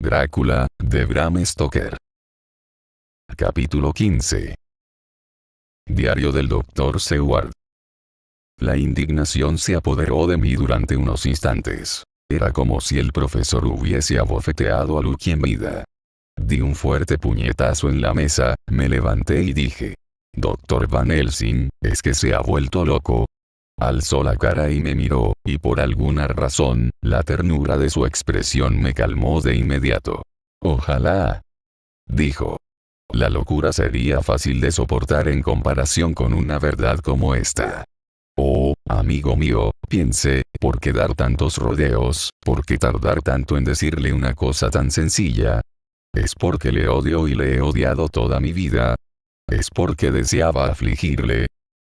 Drácula, de Bram Stoker. Capítulo 15. Diario del Dr. Seward. La indignación se apoderó de mí durante unos instantes. Era como si el profesor hubiese abofeteado a Lucky en vida. Di un fuerte puñetazo en la mesa, me levanté y dije: «Dr. Van Helsing, ¿es que se ha vuelto loco?». Alzó la cara y me miró, y por alguna razón, la ternura de su expresión me calmó de inmediato. «Ojalá», dijo. «La locura sería fácil de soportar en comparación con una verdad como esta». «Oh, amigo mío», piensé, «¿por qué dar tantos rodeos? ¿Por qué tardar tanto en decirle una cosa tan sencilla? ¿Es porque le odio y le he odiado toda mi vida? ¿Es porque deseaba afligirle?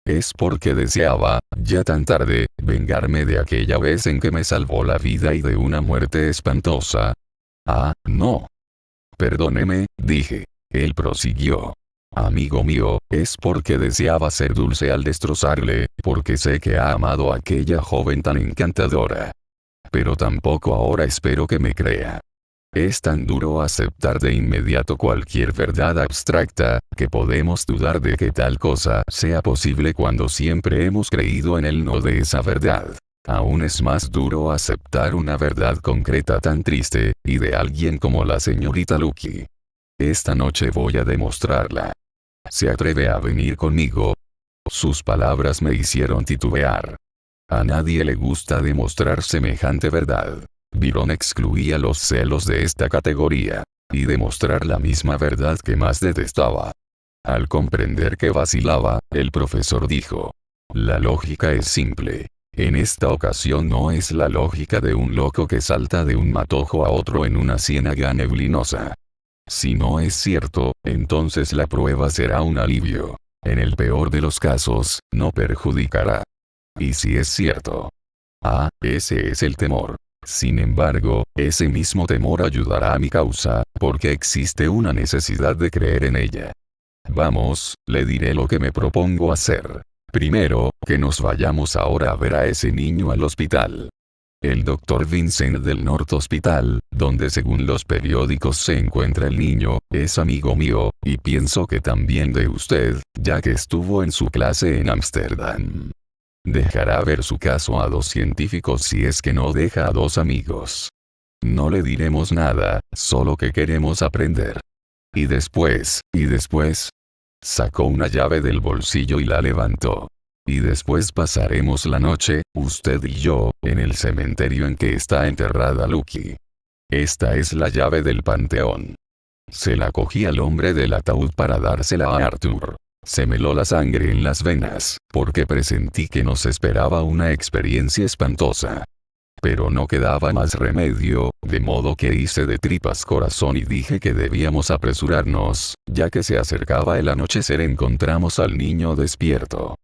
¿Es porque deseaba, ya tan tarde, vengarme de aquella vez en que me salvó la vida y de una muerte espantosa? Ah, no. Perdóneme», dije. Él prosiguió. «Amigo mío, es porque deseaba ser dulce al destrozarle, porque sé que ha amado a aquella joven tan encantadora. Pero tampoco ahora espero que me crea. Es tan duro aceptar de inmediato cualquier verdad abstracta, que podemos dudar de que tal cosa sea posible cuando siempre hemos creído en el no de esa verdad. Aún es más duro aceptar una verdad concreta tan triste, y de alguien como la señorita Lucky. Esta noche voy a demostrarla. ¿Se atreve a venir conmigo?». Sus palabras me hicieron titubear. A nadie le gusta demostrar semejante verdad. Byron excluía los celos de esta categoría. Y demostrar la misma verdad que más detestaba. Al comprender que vacilaba, el profesor dijo: «La lógica es simple. En esta ocasión no es la lógica de un loco que salta de un matojo a otro en una ciénaga neblinosa. Si no es cierto, entonces la prueba será un alivio. En el peor de los casos, no perjudicará. Y si es cierto. Ese es el temor. Sin embargo, ese mismo temor ayudará a mi causa, porque existe una necesidad de creer en ella. Vamos, le diré lo que me propongo hacer. Primero, que nos vayamos ahora a ver a ese niño al hospital. El Dr. Vincent del North Hospital, donde según los periódicos se encuentra el niño, es amigo mío, y pienso que también de usted, ya que estuvo en su clase en Ámsterdam. Dejará ver su caso a 2 científicos si es que no deja a 2 amigos. No le diremos nada, solo que queremos aprender. Y después, sacó una llave del bolsillo y la levantó. Y después pasaremos la noche, usted y yo, en el cementerio en que está enterrada Lucky. Esta es la llave del panteón». Se la cogí al hombre del ataúd para dársela a Arthur. Se me heló la sangre en las venas, porque presentí que nos esperaba una experiencia espantosa. Pero no quedaba más remedio, de modo que hice de tripas corazón y dije que debíamos apresurarnos, ya que se acercaba el anochecer. Encontramos al niño despierto.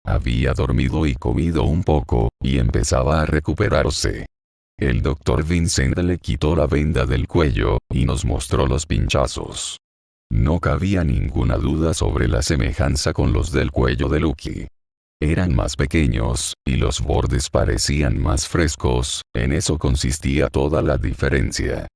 Había dormido y comido un poco, y empezaba a recuperarse. El Dr. Vincent le quitó la venda del cuello, y nos mostró los pinchazos. No cabía ninguna duda sobre la semejanza con los del cuello de Lucky. Eran más pequeños, y los bordes parecían más frescos, en eso consistía toda la diferencia.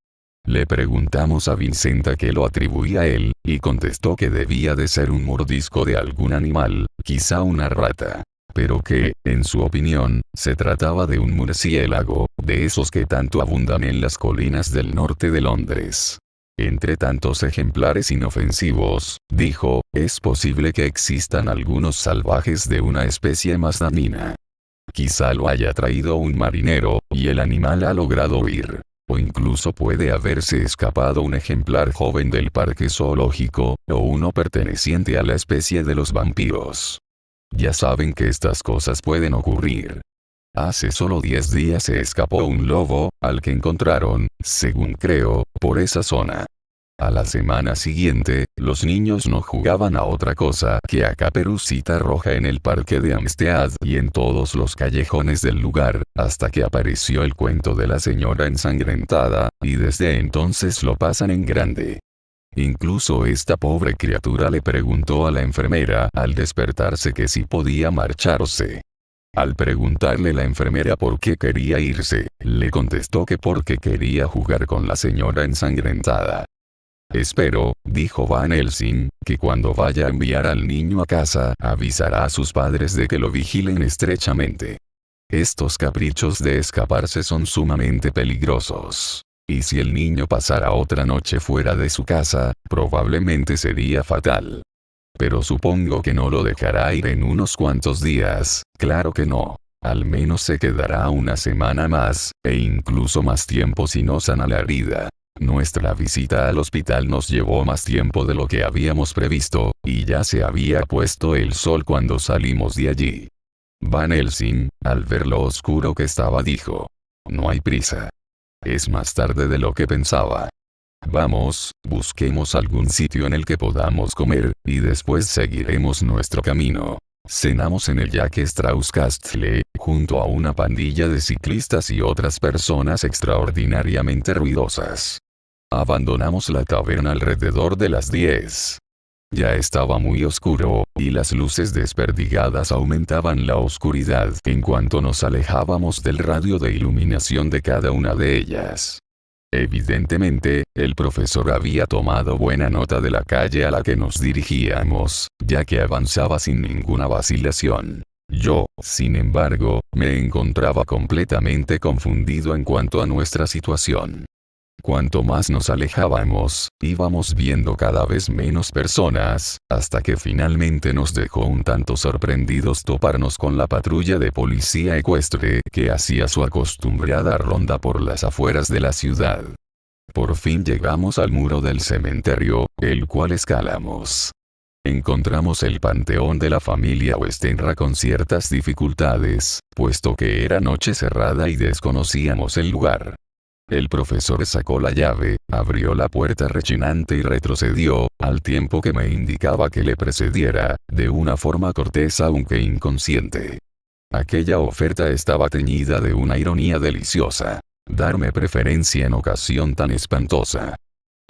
Le preguntamos a Vincent a qué lo atribuía él, y contestó que debía de ser un mordisco de algún animal, quizá una rata. Pero que, en su opinión, se trataba de un murciélago, de esos que tanto abundan en las colinas del norte de Londres. Entre tantos ejemplares inofensivos, dijo, es posible que existan algunos salvajes de una especie más dañina. Quizá lo haya traído un marinero, y el animal ha logrado huir. O incluso puede haberse escapado un ejemplar joven del parque zoológico, o uno perteneciente a la especie de los vampiros. Ya saben que estas cosas pueden ocurrir. Hace solo 10 días se escapó un lobo, al que encontraron, según creo, por esa zona. A la semana siguiente, los niños no jugaban a otra cosa que a Caperucita Roja en el parque de Hampstead y en todos los callejones del lugar, hasta que apareció el cuento de la señora ensangrentada, y desde entonces lo pasan en grande. Incluso esta pobre criatura le preguntó a la enfermera al despertarse que si podía marcharse. Al preguntarle la enfermera por qué quería irse, le contestó que porque quería jugar con la señora ensangrentada. Espero, dijo Van Helsing, que cuando vaya a enviar al niño a casa, avisará a sus padres de que lo vigilen estrechamente. Estos caprichos de escaparse son sumamente peligrosos. Y si el niño pasara otra noche fuera de su casa, probablemente sería fatal. Pero supongo que no lo dejará ir en unos cuantos días, claro que no. Al menos se quedará una semana más, e incluso más tiempo si no sana la herida. Nuestra visita al hospital nos llevó más tiempo de lo que habíamos previsto, y ya se había puesto el sol cuando salimos de allí. Van Helsing, al ver lo oscuro que estaba, dijo: no hay prisa. Es más tarde de lo que pensaba. Vamos, busquemos algún sitio en el que podamos comer, y después seguiremos nuestro camino. Cenamos en el Jack Straus Castle, junto a una pandilla de ciclistas y otras personas extraordinariamente ruidosas. Abandonamos la taberna alrededor de las 10. Ya estaba muy oscuro, y las luces desperdigadas aumentaban la oscuridad en cuanto nos alejábamos del radio de iluminación de cada una de ellas. Evidentemente, el profesor había tomado buena nota de la calle a la que nos dirigíamos, ya que avanzaba sin ninguna vacilación. Yo, sin embargo, me encontraba completamente confundido en cuanto a nuestra situación. Cuanto más nos alejábamos, íbamos viendo cada vez menos personas, hasta que finalmente nos dejó un tanto sorprendidos toparnos con la patrulla de policía ecuestre que hacía su acostumbrada ronda por las afueras de la ciudad. Por fin llegamos al muro del cementerio, el cual escalamos. Encontramos el panteón de la familia Westenra con ciertas dificultades, puesto que era noche cerrada y desconocíamos el lugar. El profesor sacó la llave, abrió la puerta rechinante y retrocedió, al tiempo que me indicaba que le precediera, de una forma cortés aunque inconsciente. Aquella oferta estaba teñida de una ironía deliciosa. Darme preferencia en ocasión tan espantosa.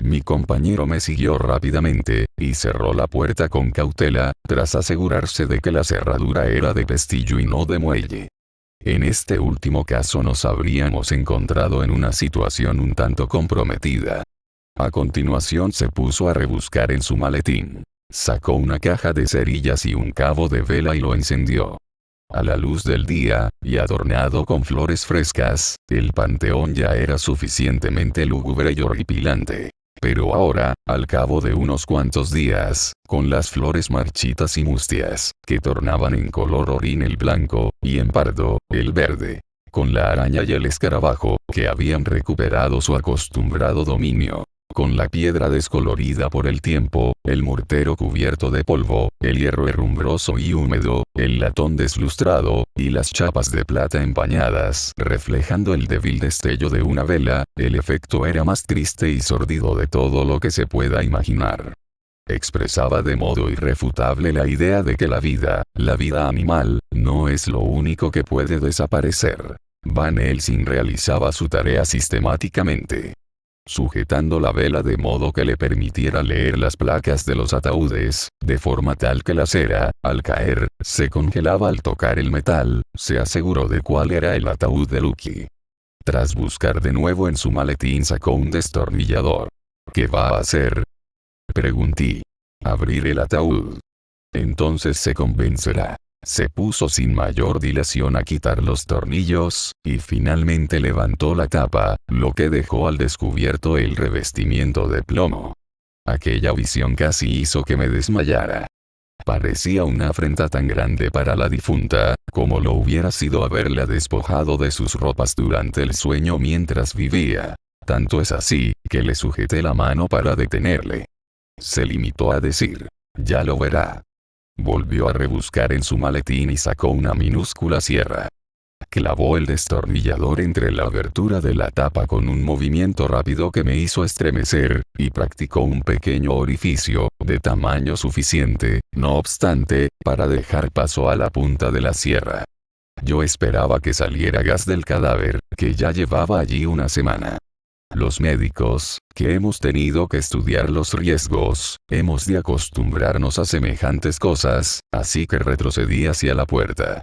Mi compañero me siguió rápidamente, y cerró la puerta con cautela, tras asegurarse de que la cerradura era de pestillo y no de muelle. En este último caso nos habríamos encontrado en una situación un tanto comprometida. A continuación se puso a rebuscar en su maletín. Sacó una caja de cerillas y un cabo de vela y lo encendió. A la luz del día, y adornado con flores frescas, el panteón ya era suficientemente lúgubre y horripilante. Pero ahora, al cabo de unos cuantos días, con las flores marchitas y mustias, que tornaban en color orín el blanco, y en pardo, el verde, con la araña y el escarabajo, que habían recuperado su acostumbrado dominio, con la piedra descolorida por el tiempo, el mortero cubierto de polvo, el hierro herrumbroso y húmedo, el latón deslustrado, y las chapas de plata empañadas reflejando el débil destello de una vela, el efecto era más triste y sórdido de todo lo que se pueda imaginar. Expresaba de modo irrefutable la idea de que la vida animal, no es lo único que puede desaparecer. Van Helsing realizaba su tarea sistemáticamente, sujetando la vela de modo que le permitiera leer las placas de los ataúdes, de forma tal que la cera, al caer, se congelaba al tocar el metal. Se aseguró de cuál era el ataúd de Lucky. Tras buscar de nuevo en su maletín sacó un destornillador. ¿Qué va a hacer?, pregunté. Abrir el ataúd. Entonces se convencerá. Se puso sin mayor dilación a quitar los tornillos, y finalmente levantó la tapa, lo que dejó al descubierto el revestimiento de plomo. Aquella visión casi hizo que me desmayara. Parecía una afrenta tan grande para la difunta, como lo hubiera sido haberla despojado de sus ropas durante el sueño mientras vivía. Tanto es así, que le sujeté la mano para detenerle. Se limitó a decir: ya lo verá. Volvió a rebuscar en su maletín y sacó una minúscula sierra. Clavó el destornillador entre la abertura de la tapa con un movimiento rápido que me hizo estremecer, y practicó un pequeño orificio, de tamaño suficiente, no obstante, para dejar paso a la punta de la sierra. Yo esperaba que saliera gas del cadáver, que ya llevaba allí una semana. Los médicos, que hemos tenido que estudiar los riesgos, hemos de acostumbrarnos a semejantes cosas, así que retrocedí hacia la puerta.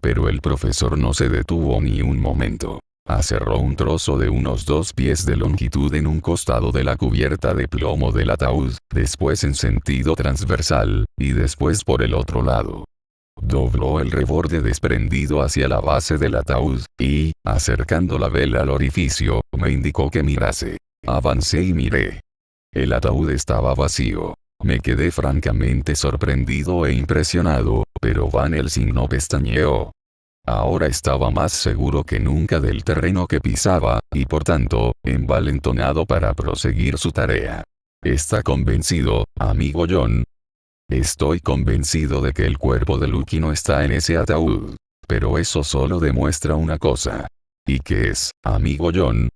Pero el profesor no se detuvo ni un momento. Aserró un trozo de unos 2 pies de longitud en un costado de la cubierta de plomo del ataúd, después en sentido transversal, y después por el otro lado. Dobló el reborde desprendido hacia la base del ataúd, y, acercando la vela al orificio, me indicó que mirase. Avancé y miré. El ataúd estaba vacío. Me quedé francamente sorprendido e impresionado, pero Van Helsing no pestañeó. Ahora estaba más seguro que nunca del terreno que pisaba, y por tanto, envalentonado para proseguir su tarea. ¿Está convencido, amigo John? Estoy convencido de que el cuerpo de Lucky no está en ese ataúd. Pero eso solo demuestra una cosa. ¿Y qué es, amigo John?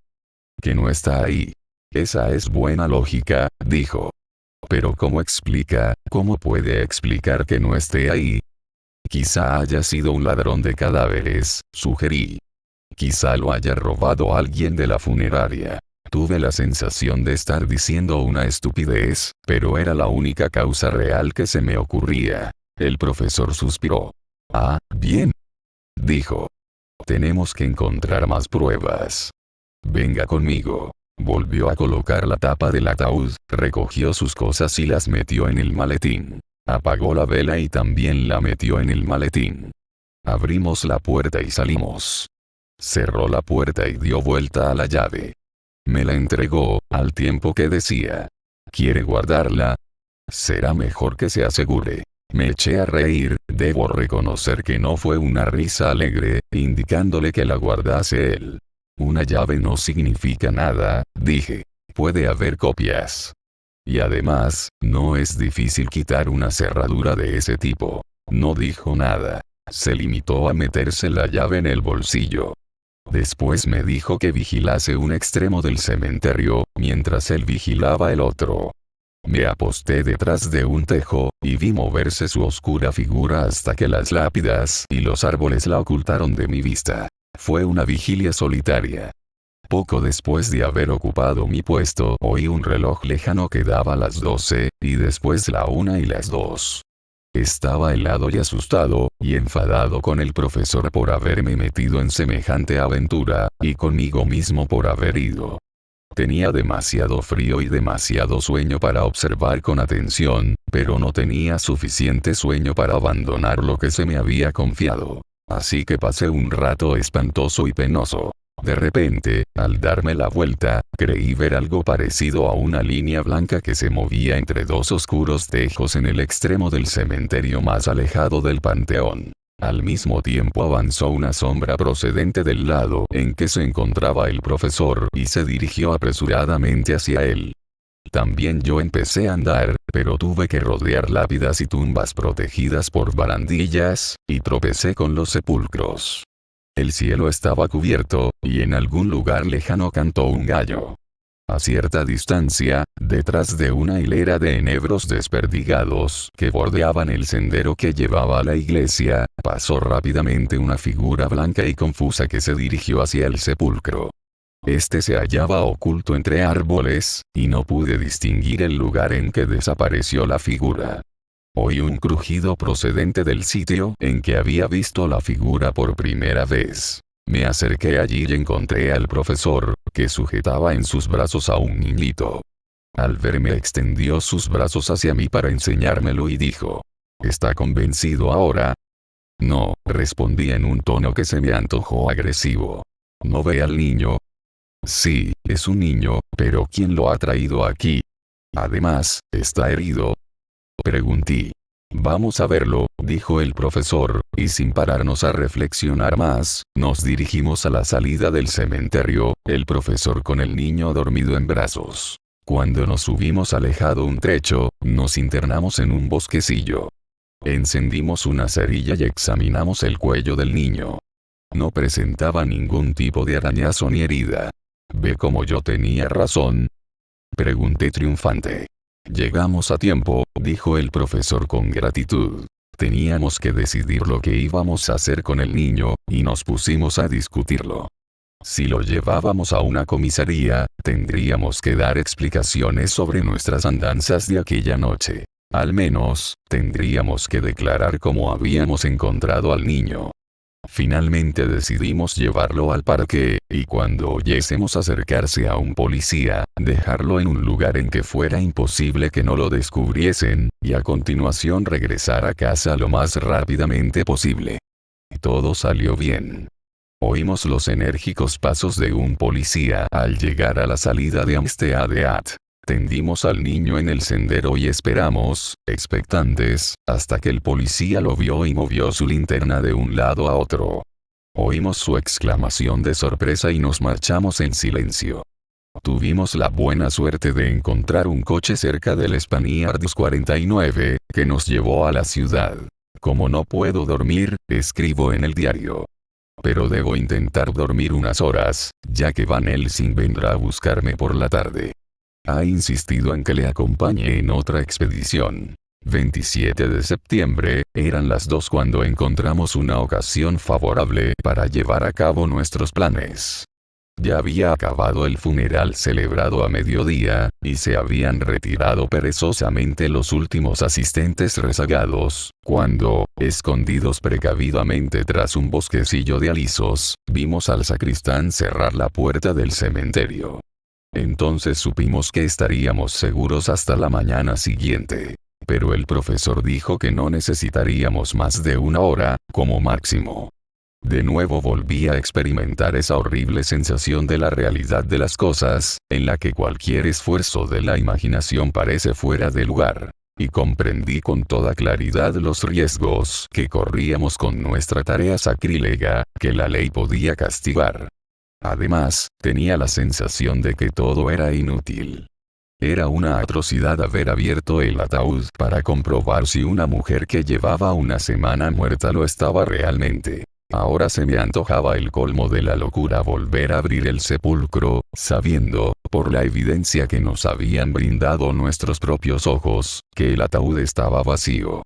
Que no está ahí. Esa es buena lógica, dijo. Pero ¿cómo puede explicar que no esté ahí? Quizá haya sido un ladrón de cadáveres, sugerí. Quizá lo haya robado alguien de la funeraria. Tuve la sensación de estar diciendo una estupidez, pero era la única causa real que se me ocurría. El profesor suspiró. Ah, bien, dijo. Tenemos que encontrar más pruebas. Venga conmigo. Volvió a colocar la tapa del ataúd, recogió sus cosas y las metió en el maletín. Apagó la vela y también la metió en el maletín. Abrimos la puerta y salimos. Cerró la puerta y dio vuelta a la llave. Me la entregó, al tiempo que decía: ¿quiere guardarla? Será mejor que se asegure. Me eché a reír, debo reconocer que no fue una risa alegre, indicándole que la guardase él. Una llave no significa nada, dije. Puede haber copias. Y además, no es difícil quitar una cerradura de ese tipo. No dijo nada. Se limitó a meterse la llave en el bolsillo. Después me dijo que vigilase un extremo del cementerio, mientras él vigilaba el otro. Me aposté detrás de un tejo, y vi moverse su oscura figura hasta que las lápidas y los árboles la ocultaron de mi vista. Fue una vigilia solitaria. Poco después de haber ocupado mi puesto, oí un reloj lejano que daba las 12, y después la 1 y las 2. Estaba helado y asustado, y enfadado con el profesor por haberme metido en semejante aventura, y conmigo mismo por haber ido. Tenía demasiado frío y demasiado sueño para observar con atención, pero no tenía suficiente sueño para abandonar lo que se me había confiado. Así que pasé un rato espantoso y penoso. De repente, al darme la vuelta, creí ver algo parecido a una línea blanca que se movía entre 2 oscuros tejos en el extremo del cementerio más alejado del panteón. Al mismo tiempo avanzó una sombra procedente del lado en que se encontraba el profesor y se dirigió apresuradamente hacia él. También yo empecé a andar, pero tuve que rodear lápidas y tumbas protegidas por barandillas, y tropecé con los sepulcros. El cielo estaba cubierto, y en algún lugar lejano cantó un gallo. A cierta distancia, detrás de una hilera de enebros desperdigados que bordeaban el sendero que llevaba a la iglesia, pasó rápidamente una figura blanca y confusa que se dirigió hacia el sepulcro. Este se hallaba oculto entre árboles, y no pude distinguir el lugar en que desapareció la figura. Oí un crujido procedente del sitio en que había visto la figura por primera vez. Me acerqué allí y encontré al profesor, que sujetaba en sus brazos a un niñito. Al verme extendió sus brazos hacia mí para enseñármelo y dijo: ¿está convencido ahora? No, respondí en un tono que se me antojó agresivo. ¿No ve al niño? Sí, es un niño, pero ¿quién lo ha traído aquí? Además, ¿está herido? Pregunté. Vamos a verlo, dijo el profesor, y sin pararnos a reflexionar más, nos dirigimos a la salida del cementerio, el profesor con el niño dormido en brazos. Cuando nos hubimos alejado un trecho, nos internamos en un bosquecillo. Encendimos una cerilla y examinamos el cuello del niño. No presentaba ningún tipo de arañazo ni herida. ¿Ve cómo yo tenía razón? Pregunté triunfante. Llegamos a tiempo, dijo el profesor con gratitud. Teníamos que decidir lo que íbamos a hacer con el niño, y nos pusimos a discutirlo. Si lo llevábamos a una comisaría, tendríamos que dar explicaciones sobre nuestras andanzas de aquella noche. Al menos, tendríamos que declarar cómo habíamos encontrado al niño. Finalmente decidimos llevarlo al parque, y cuando oyésemos acercarse a un policía, dejarlo en un lugar en que fuera imposible que no lo descubriesen, y a continuación regresar a casa lo más rápidamente posible. Todo salió bien. Oímos los enérgicos pasos de un policía al llegar a la salida de Amstead. Tendimos al niño en el sendero y esperamos, expectantes, hasta que el policía lo vio y movió su linterna de un lado a otro. Oímos su exclamación de sorpresa y nos marchamos en silencio. Tuvimos la buena suerte de encontrar un coche cerca del Spaniards 49, que nos llevó a la ciudad. Como no puedo dormir, escribo en el diario. Pero debo intentar dormir unas horas, ya que Van Helsing vendrá a buscarme por la tarde. Ha insistido en que le acompañe en otra expedición. 27 de septiembre, eran las 2 cuando encontramos una ocasión favorable para llevar a cabo nuestros planes. Ya había acabado el funeral celebrado a mediodía, y se habían retirado perezosamente los últimos asistentes rezagados, cuando, escondidos precavidamente tras un bosquecillo de alisos, vimos al sacristán cerrar la puerta del cementerio. Entonces supimos que estaríamos seguros hasta la mañana siguiente. Pero el profesor dijo que no necesitaríamos más de 1 hora, como máximo. De nuevo volví a experimentar esa horrible sensación de la realidad de las cosas, en la que cualquier esfuerzo de la imaginación parece fuera de lugar. Y comprendí con toda claridad los riesgos que corríamos con nuestra tarea sacrílega, que la ley podía castigar. Además, tenía la sensación de que todo era inútil. Era una atrocidad haber abierto el ataúd para comprobar si una mujer que llevaba una semana muerta lo estaba realmente. Ahora se me antojaba el colmo de la locura volver a abrir el sepulcro, sabiendo, por la evidencia que nos habían brindado nuestros propios ojos, que el ataúd estaba vacío.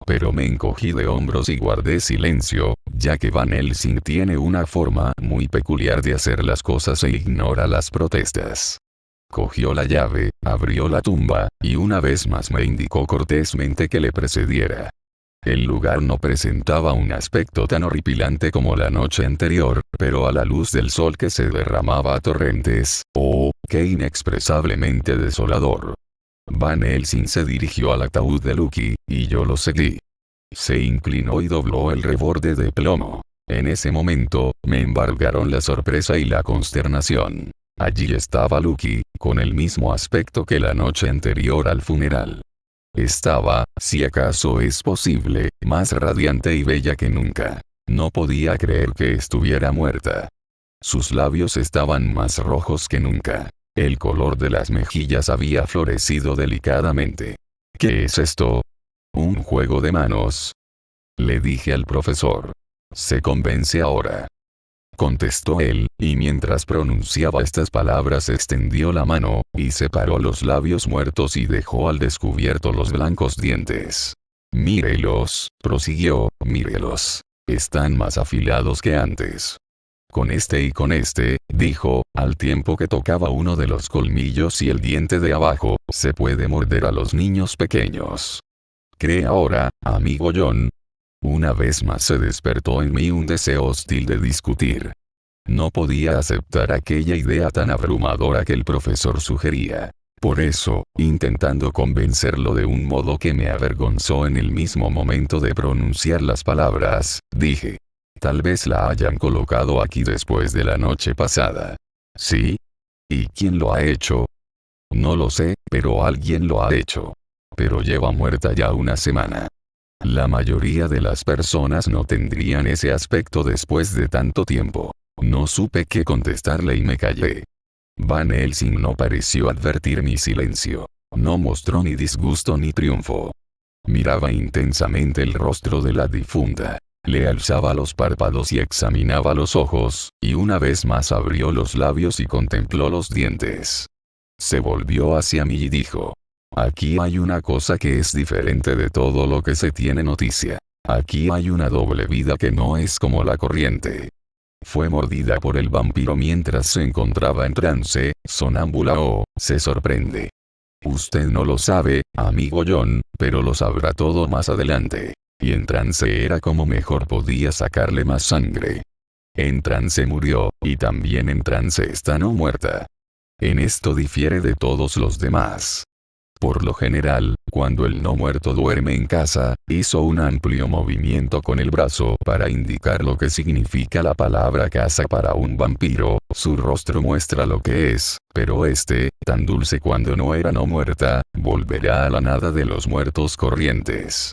Pero me encogí de hombros y guardé silencio, ya que Van Helsing tiene una forma muy peculiar de hacer las cosas e ignora las protestas. Cogió la llave, abrió la tumba, y una vez más me indicó cortésmente que le precediera. El lugar no presentaba un aspecto tan horripilante como la noche anterior, pero a la luz del sol que se derramaba a torrentes, ¡oh, qué inexpresablemente desolador! Van Helsing se dirigió al ataúd de Lucky, y yo lo seguí. Se inclinó y dobló el reborde de plomo. En ese momento, me embargaron la sorpresa y la consternación. Allí estaba Lucky, con el mismo aspecto que la noche anterior al funeral. Estaba, si acaso es posible, más radiante y bella que nunca. No podía creer que estuviera muerta. Sus labios estaban más rojos que nunca. El color de las mejillas había florecido delicadamente. ¿Qué es esto? ¿Un juego de manos? Le dije al profesor. ¿Se convence ahora?, contestó él, y mientras pronunciaba estas palabras extendió la mano, y separó los labios muertos y dejó al descubierto los blancos dientes. Mírelos, prosiguió, mírelos. Están más afilados que antes. Con este y con este, dijo, al tiempo que tocaba uno de los colmillos y el diente de abajo, se puede morder a los niños pequeños. ¿Cree ahora, amigo John? Una vez más se despertó en mí un deseo hostil de discutir. No podía aceptar aquella idea tan abrumadora que el profesor sugería. Por eso, intentando convencerlo de un modo que me avergonzó en el mismo momento de pronunciar las palabras, dije: tal vez la hayan colocado aquí después de la noche pasada. ¿Sí? ¿Y quién lo ha hecho? No lo sé, pero alguien lo ha hecho. Pero lleva muerta ya 1 semana. La mayoría de las personas no tendrían ese aspecto después de tanto tiempo. No supe qué contestarle y me callé. Van Helsing no pareció advertir mi silencio. No mostró ni disgusto ni triunfo. Miraba intensamente el rostro de la difunta. Le alzaba los párpados y examinaba los ojos, y una vez más abrió los labios y contempló los dientes. Se volvió hacia mí y dijo: aquí hay una cosa que es diferente de todo lo que se tiene noticia. Aquí hay una doble vida que no es como la corriente. Fue mordida por el vampiro mientras se encontraba en trance, sonámbula o, se sorprende. Usted no lo sabe, amigo John, pero lo sabrá todo más adelante. y en trance era como mejor podía sacarle más sangre. En trance murió, y también en trance está no muerta. En esto difiere de todos los demás. Por lo general, cuando el no muerto duerme en casa, hizo un amplio movimiento con el brazo para indicar lo que significa la palabra casa para un vampiro, su rostro muestra lo que es, pero tan dulce cuando no era no muerta, volverá a la nada de los muertos corrientes.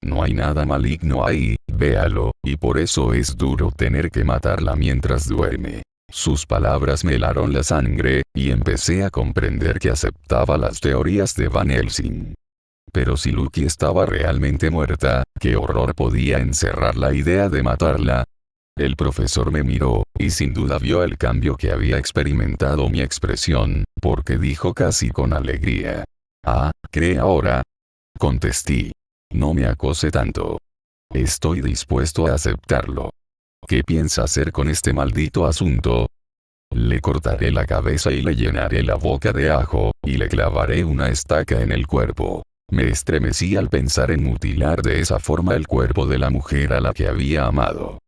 No hay nada maligno ahí, véalo, y por eso es duro tener que matarla mientras duerme. Sus palabras me helaron la sangre, y empecé a comprender que aceptaba las teorías de Van Helsing. Pero si Lucky estaba realmente muerta, ¿qué horror podía encerrar la idea de matarla? El profesor me miró, y sin duda vio el cambio que había experimentado mi expresión, porque dijo casi con alegría. «Ah, ¿cree ahora?». Contesté. «No me acose tanto. Estoy dispuesto a aceptarlo. ¿Qué piensa hacer con este maldito asunto?». «Le cortaré la cabeza y le llenaré la boca de ajo, y le clavaré una estaca en el cuerpo». Me estremecí al pensar en mutilar de esa forma el cuerpo de la mujer a la que había amado.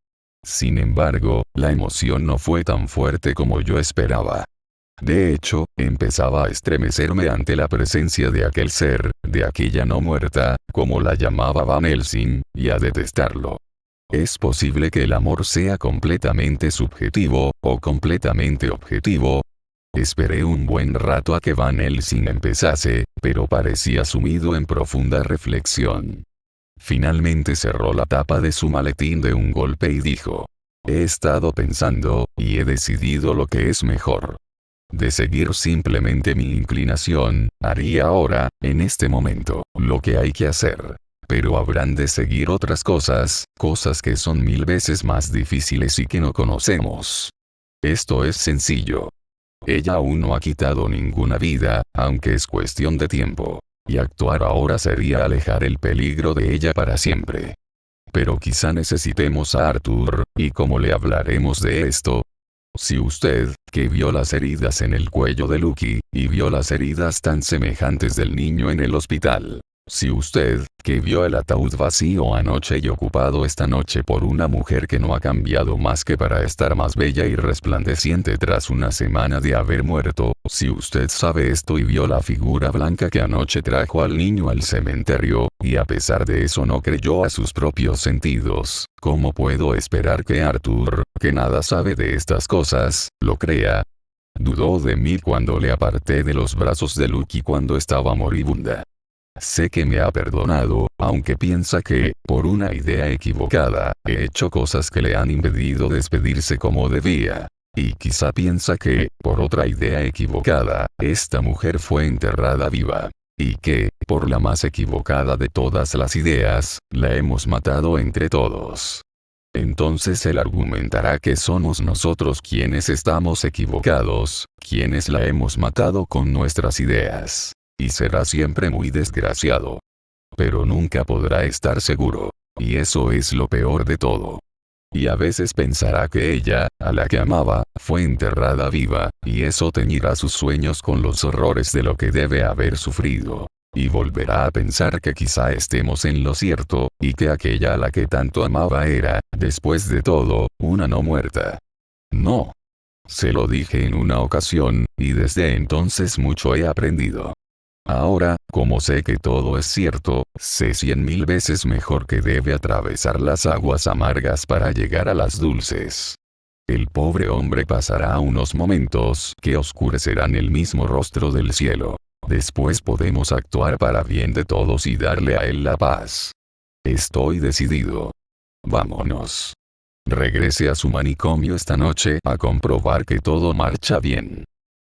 Sin embargo, la emoción no fue tan fuerte como yo esperaba. De hecho, empezaba a estremecerme ante la presencia de aquel ser, de aquella no muerta, como la llamaba Van Helsing, y a detestarlo. ¿Es posible que el amor sea completamente subjetivo, o completamente objetivo? Esperé un buen rato a que Van Helsing empezase, pero parecía sumido en profunda reflexión. Finalmente cerró la tapa de su maletín de un golpe y dijo: «He estado pensando, y he decidido lo que es mejor. De seguir simplemente mi inclinación, haría ahora, en este momento, lo que hay que hacer. Pero habrán de seguir otras cosas, cosas que son 1000 veces más difíciles y que no conocemos. Esto es sencillo. Ella aún no ha quitado ninguna vida, aunque es cuestión de tiempo. Y actuar ahora sería alejar el peligro de ella para siempre. Pero quizá necesitemos a Arthur, ¿y cómo le hablaremos de esto? Si usted, que vio las heridas en el cuello de Lucky, y vio las heridas tan semejantes del niño en el hospital. Si usted, que vio el ataúd vacío anoche y ocupado esta noche por una mujer que no ha cambiado más que para estar más bella y resplandeciente tras una semana de haber muerto, si usted sabe esto y vio la figura blanca que anoche trajo al niño al cementerio, y a pesar de eso no creyó a sus propios sentidos, ¿cómo puedo esperar que Arthur, que nada sabe de estas cosas, lo crea? Dudó de mí cuando le aparté de los brazos de Lucky cuando estaba moribunda. Sé que me ha perdonado, aunque piensa que, por una idea equivocada, he hecho cosas que le han impedido despedirse como debía. Y quizá piensa que, por otra idea equivocada, esta mujer fue enterrada viva. Y que, por la más equivocada de todas las ideas, la hemos matado entre todos. Entonces él argumentará que somos nosotros quienes estamos equivocados, quienes la hemos matado con nuestras ideas. Y será siempre muy desgraciado. Pero nunca podrá estar seguro. Y eso es lo peor de todo. Y a veces pensará que ella, a la que amaba, fue enterrada viva, y eso teñirá sus sueños con los horrores de lo que debe haber sufrido. Y volverá a pensar que quizá estemos en lo cierto, y que aquella a la que tanto amaba era, después de todo, una no muerta. No. Se lo dije en una ocasión, y desde entonces mucho he aprendido. Ahora, como sé que todo es cierto, sé 100.000 veces mejor que debe atravesar las aguas amargas para llegar a las dulces. El pobre hombre pasará unos momentos que oscurecerán el mismo rostro del cielo. Después podemos actuar para bien de todos y darle a él la paz. Estoy decidido. Vámonos. Regrese a su manicomio esta noche a comprobar que todo marcha bien.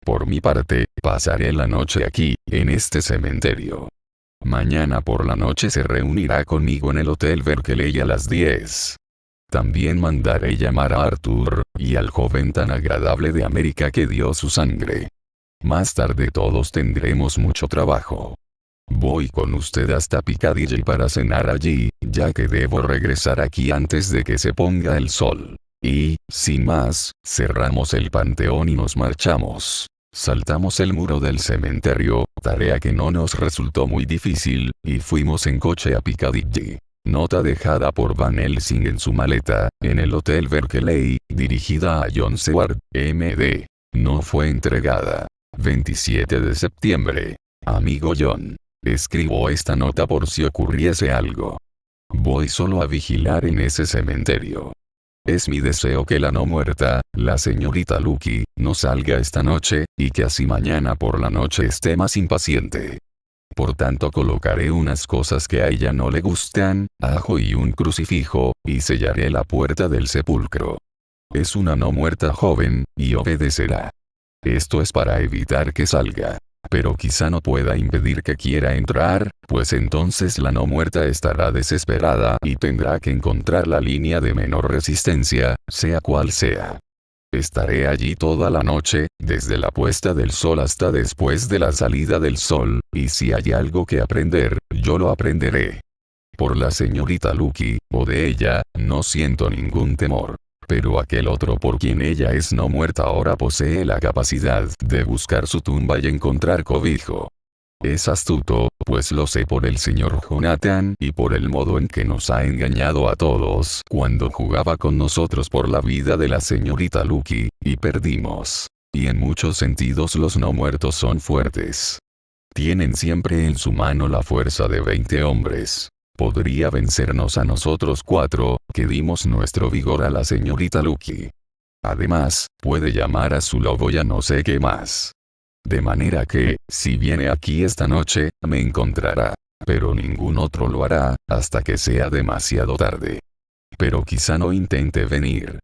Por mi parte, pasaré la noche aquí, en este cementerio. Mañana por la noche se reunirá conmigo en el Hotel Berkeley a las 10. También mandaré llamar a Arthur, y al joven tan agradable de América que dio su sangre. Más tarde todos tendremos mucho trabajo. Voy con usted hasta Piccadilly para cenar allí, ya que debo regresar aquí antes de que se ponga el sol. Y, sin más, cerramos el panteón y nos marchamos. Saltamos el muro del cementerio, tarea que no nos resultó muy difícil, y fuimos en coche a Piccadilly. Nota dejada por Van Helsing en su maleta, en el Hotel Berkeley, dirigida a Jon Stewart, M.D. No fue entregada. 27 de septiembre. Amigo John. Escribo esta nota por si ocurriese algo. Voy solo a vigilar en ese cementerio. Es mi deseo que la no muerta, la señorita Lucky, no salga esta noche, y que así mañana por la noche esté más impaciente. Por tanto colocaré unas cosas que a ella no le gustan, ajo y un crucifijo, y sellaré la puerta del sepulcro. Es una no muerta joven, y obedecerá. Esto es para evitar que salga. Pero quizá no pueda impedir que quiera entrar, pues entonces la no muerta estará desesperada y tendrá que encontrar la línea de menor resistencia, sea cual sea. Estaré allí toda la noche, desde la puesta del sol hasta después de la salida del sol, y si hay algo que aprender, yo lo aprenderé. Por la señorita Lucky, o de ella, no siento ningún temor. Pero aquel otro por quien ella es no muerta ahora posee la capacidad de buscar su tumba y encontrar cobijo. Es astuto, pues lo sé por el señor Jonathan y por el modo en que nos ha engañado a todos cuando jugaba con nosotros por la vida de la señorita Lucky, y perdimos. Y en muchos sentidos los no muertos son fuertes. Tienen siempre en su mano la fuerza de 20 hombres. Podría vencernos a nosotros 4, que dimos nuestro vigor a la señorita Lucky. Además, puede llamar a su lobo y a no sé qué más. De manera que, si viene aquí esta noche, me encontrará. Pero ningún otro lo hará, hasta que sea demasiado tarde. Pero quizá no intente venir.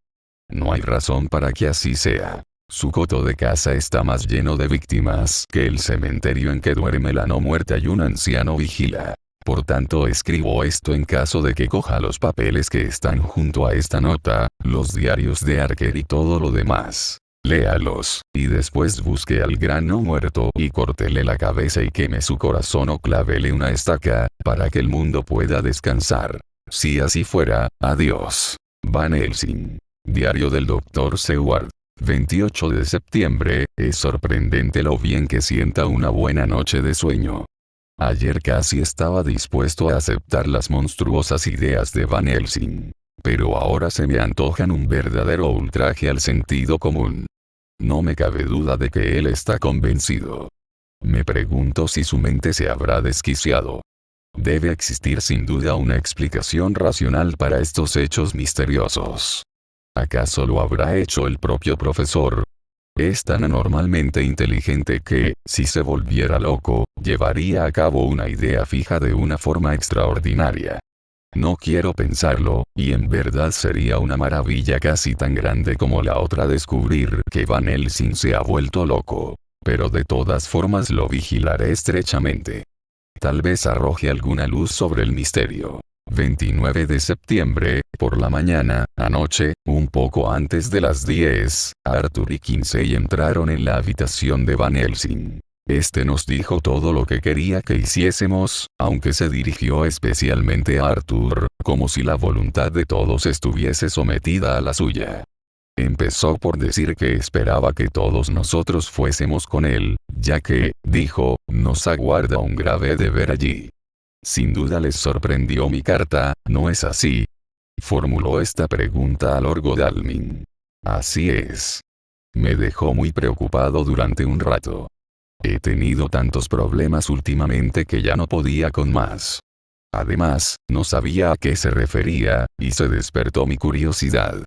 No hay razón para que así sea. Su coto de casa está más lleno de víctimas que el cementerio en que duerme la no muerta y un anciano vigila. Por tanto escribo esto en caso de que coja los papeles que están junto a esta nota, los diarios de Archer y todo lo demás. Léalos, y después busque al gran no muerto y córtele la cabeza y queme su corazón o clávele una estaca, para que el mundo pueda descansar. Si así fuera, adiós. Van Helsing. Diario del Dr. Seward. 28 de septiembre, es sorprendente lo bien que sienta una buena noche de sueño. Ayer casi estaba dispuesto a aceptar las monstruosas ideas de Van Helsing. Pero ahora se me antojan un verdadero ultraje al sentido común. No me cabe duda de que él está convencido. Me pregunto si su mente se habrá desquiciado. Debe existir sin duda una explicación racional para estos hechos misteriosos. ¿Acaso lo habrá hecho el propio profesor? Es tan anormalmente inteligente que, si se volviera loco, llevaría a cabo una idea fija de una forma extraordinaria. No quiero pensarlo, y en verdad sería una maravilla casi tan grande como la otra descubrir que Van Helsing se ha vuelto loco. Pero de todas formas lo vigilaré estrechamente. Tal vez arroje alguna luz sobre el misterio. 29 de septiembre, por la mañana, anoche, un poco antes de las 10, Arthur y Kinsey entraron en la habitación de Van Helsing. Este nos dijo todo lo que quería que hiciésemos, aunque se dirigió especialmente a Arthur, como si la voluntad de todos estuviese sometida a la suya. Empezó por decir que esperaba que todos nosotros fuésemos con él, ya que, dijo, nos aguarda un grave deber allí. Sin duda les sorprendió mi carta, ¿no es así? Formuló esta pregunta a Lord Godalming. Así es. Me dejó muy preocupado durante un rato. He tenido tantos problemas últimamente que ya no podía con más. Además, no sabía a qué se refería, y se despertó mi curiosidad.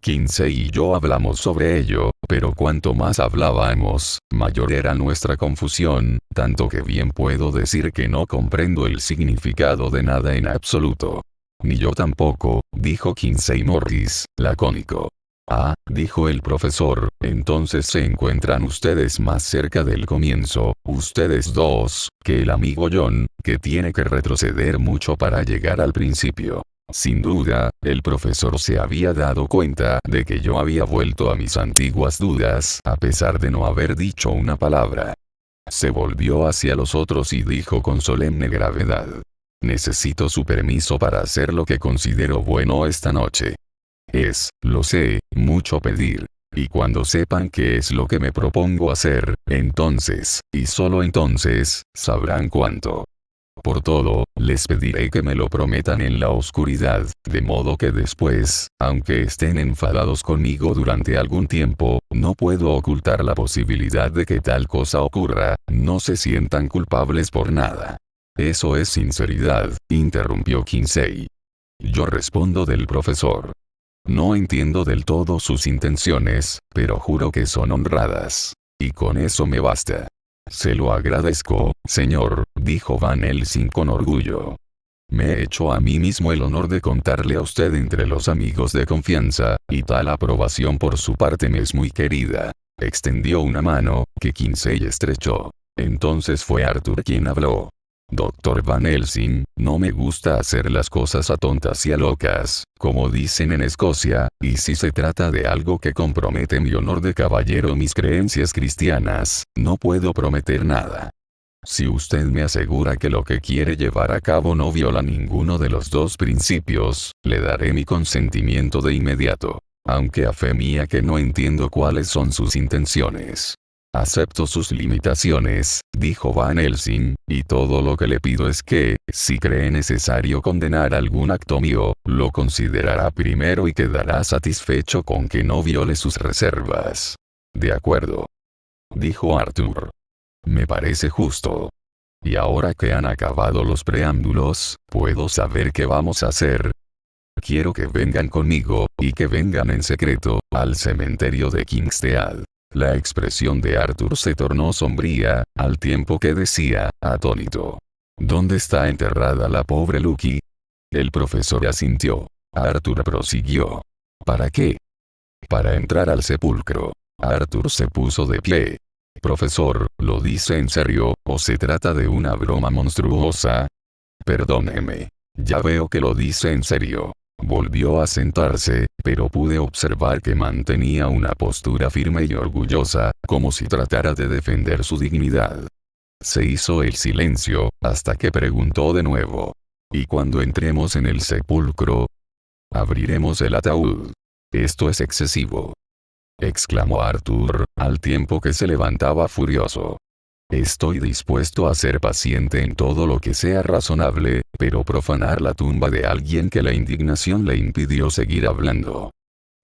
Kinsey y yo hablamos sobre ello, pero cuanto más hablábamos, mayor era nuestra confusión, tanto que bien puedo decir que no comprendo el significado de nada en absoluto. Ni yo tampoco, dijo Kinsey Morris, lacónico. Ah, dijo el profesor, entonces se encuentran ustedes más cerca del comienzo, ustedes dos, que el amigo John, que tiene que retroceder mucho para llegar al principio. Sin duda, el profesor se había dado cuenta de que yo había vuelto a mis antiguas dudas a pesar de no haber dicho una palabra. Se volvió hacia los otros y dijo con solemne gravedad. Necesito su permiso para hacer lo que considero bueno esta noche. Es, lo sé, mucho pedir. Y cuando sepan qué es lo que me propongo hacer, entonces, y solo entonces, sabrán cuánto. Por todo, les pediré que me lo prometan en la oscuridad, de modo que después, aunque estén enfadados conmigo durante algún tiempo, no puedo ocultar la posibilidad de que tal cosa ocurra, no se sientan culpables por nada. Eso es sinceridad, interrumpió Kinsey. Yo respondo del profesor. No entiendo del todo sus intenciones, pero juro que son honradas. Y con eso me basta. Se lo agradezco, señor, dijo Van Helsing con orgullo. Me he hecho a mí mismo el honor de contarle a usted entre los amigos de confianza, y tal aprobación por su parte me es muy querida. Extendió una mano, que Kinsey estrechó. Entonces fue Arthur quien habló. Doctor Van Helsing, no me gusta hacer las cosas a tontas y a locas, como dicen en Escocia, y si se trata de algo que compromete mi honor de caballero o mis creencias cristianas, no puedo prometer nada. Si usted me asegura que lo que quiere llevar a cabo no viola ninguno de los dos principios, le daré mi consentimiento de inmediato. Aunque a fe mía que no entiendo cuáles son sus intenciones. Acepto sus limitaciones, dijo Van Helsing, y todo lo que le pido es que, si cree necesario condenar algún acto mío, lo considerará primero y quedará satisfecho con que no viole sus reservas. De acuerdo, dijo Arthur. Me parece justo. Y ahora que han acabado los preámbulos, ¿puedo saber qué vamos a hacer? Quiero que vengan conmigo, y que vengan en secreto, al cementerio de Kingstead. La expresión de Arthur se tornó sombría, al tiempo que decía, atónito. ¿Dónde está enterrada la pobre Lucy? El profesor asintió. Arthur prosiguió. ¿Para qué? Para entrar al sepulcro. Arthur se puso de pie. Profesor, ¿lo dice en serio, o se trata de una broma monstruosa? Perdóneme. Ya veo que lo dice en serio. Volvió a sentarse, pero pude observar que mantenía una postura firme y orgullosa, como si tratara de defender su dignidad. Se hizo el silencio, hasta que preguntó de nuevo. ¿Y cuando entremos en el sepulcro? Abriremos el ataúd. Esto es excesivo. Exclamó Arthur, al tiempo que se levantaba furioso. Estoy dispuesto a ser paciente en todo lo que sea razonable, pero profanar la tumba de alguien que la indignación le impidió seguir hablando.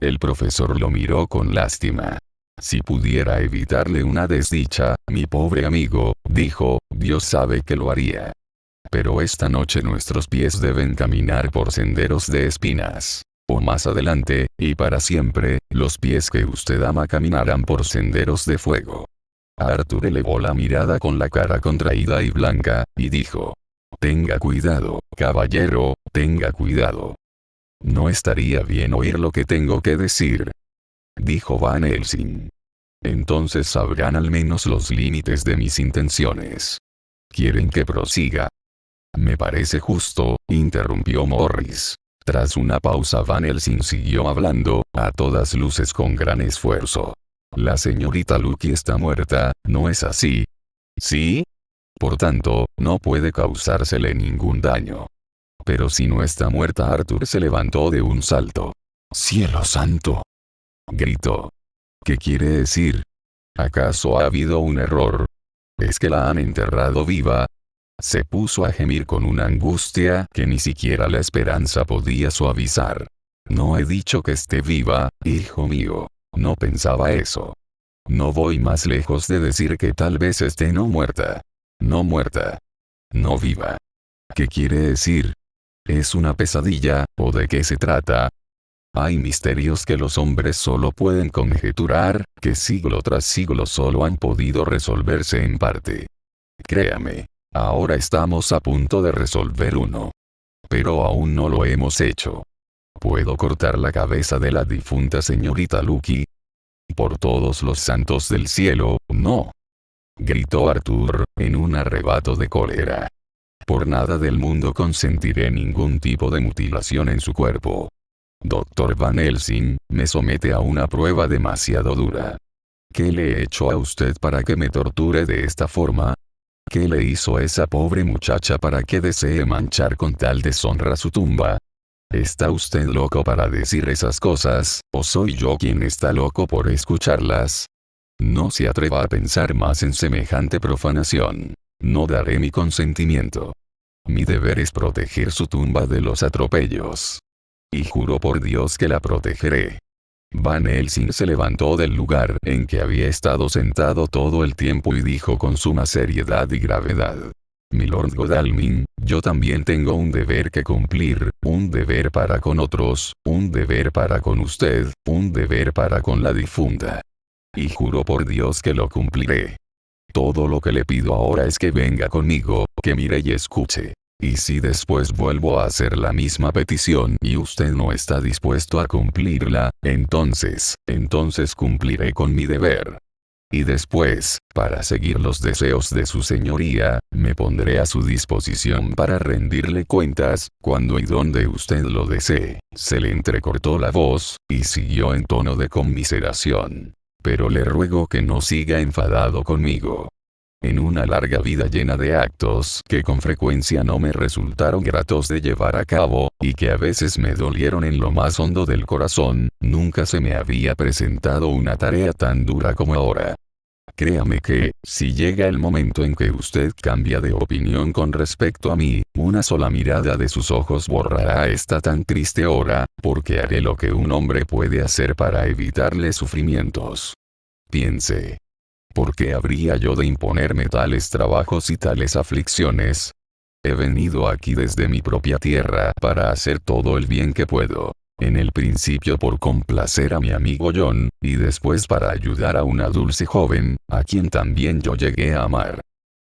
El profesor lo miró con lástima. Si pudiera evitarle una desdicha, mi pobre amigo, dijo, Dios sabe que lo haría. Pero esta noche nuestros pies deben caminar por senderos de espinas. O más adelante, y para siempre, los pies que usted ama caminarán por senderos de fuego. Arthur elevó la mirada con la cara contraída y blanca, y dijo. Tenga cuidado, caballero, tenga cuidado. No estaría bien oír lo que tengo que decir. Dijo Van Helsing. Entonces sabrán al menos los límites de mis intenciones. ¿Quieren que prosiga? Me parece justo, interrumpió Morris. Tras una pausa Van Helsing siguió hablando, a todas luces con gran esfuerzo. La señorita Lucy está muerta, ¿no es así? ¿Sí? Por tanto, no puede causársele ningún daño. Pero si no está muerta, Arthur se levantó de un salto. ¡Cielo santo!, gritó. ¿Qué quiere decir? ¿Acaso ha habido un error? ¿Es que la han enterrado viva? Se puso a gemir con una angustia que ni siquiera la esperanza podía suavizar. No he dicho que esté viva, hijo mío. No pensaba eso. No voy más lejos de decir que tal vez esté no muerta. No muerta. No viva. ¿Qué quiere decir? ¿Es una pesadilla, o de qué se trata? Hay misterios que los hombres solo pueden conjeturar, que siglo tras siglo solo han podido resolverse en parte. Créame, ahora estamos a punto de resolver uno. Pero aún no lo hemos hecho. ¿Puedo cortar la cabeza de la difunta señorita Lucy? Por todos los santos del cielo, no. Gritó Arthur, en un arrebato de cólera. Por nada del mundo consentiré ningún tipo de mutilación en su cuerpo. Doctor Van Helsing, me somete a una prueba demasiado dura. ¿Qué le he hecho a usted para que me torture de esta forma? ¿Qué le hizo a esa pobre muchacha para que desee manchar con tal deshonra su tumba? ¿Está usted loco para decir esas cosas, o soy yo quien está loco por escucharlas? No se atreva a pensar más en semejante profanación. No daré mi consentimiento. mi deber es proteger su tumba de los atropellos. Y juro por Dios que la protegeré. Van Helsing se levantó del lugar en que había estado sentado todo el tiempo y dijo con suma seriedad y gravedad: Milord Godalming, yo también tengo un deber que cumplir, un deber para con otros, un deber para con usted, un deber para con la difunta. Y juro por Dios que lo cumpliré. Todo lo que le pido ahora es que venga conmigo, que mire y escuche. Y si después vuelvo a hacer la misma petición y usted no está dispuesto a cumplirla, entonces cumpliré con mi deber. Y después, para seguir los deseos de su señoría, me pondré a su disposición para rendirle cuentas, cuando y donde usted lo desee. Se le entrecortó la voz, y siguió en tono de conmiseración. Pero le ruego que no siga enfadado conmigo. En una larga vida llena de actos que con frecuencia no me resultaron gratos de llevar a cabo, y que a veces me dolieron en lo más hondo del corazón, nunca se me había presentado una tarea tan dura como ahora. Créame que, si llega el momento en que usted cambia de opinión con respecto a mí, una sola mirada de sus ojos borrará esta tan triste hora, porque haré lo que un hombre puede hacer para evitarle sufrimientos. Piense. ¿Por qué habría yo de imponerme tales trabajos y tales aflicciones? He venido aquí desde mi propia tierra para hacer todo el bien que puedo. En el principio por complacer a mi amigo John, y después para ayudar a una dulce joven, a quien también yo llegué a amar.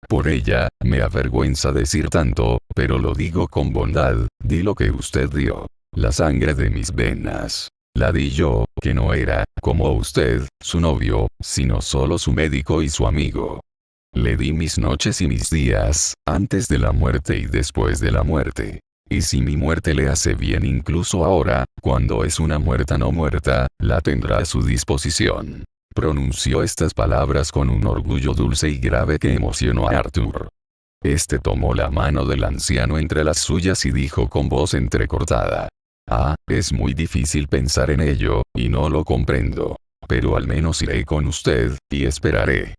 Por ella, me avergüenza decir tanto, pero lo digo con bondad, di lo que usted dio. La sangre de mis venas. La di yo, que no era, como usted, su novio, sino solo su médico y su amigo. Le di mis noches y mis días, antes de la muerte y después de la muerte. Y si mi muerte le hace bien incluso ahora, cuando es una muerta no muerta, la tendrá a su disposición. Pronunció estas palabras con un orgullo dulce y grave que emocionó a Arthur. Este tomó la mano del anciano entre las suyas y dijo con voz entrecortada: Ah, es muy difícil pensar en ello, y no lo comprendo. Pero al menos iré con usted, y esperaré.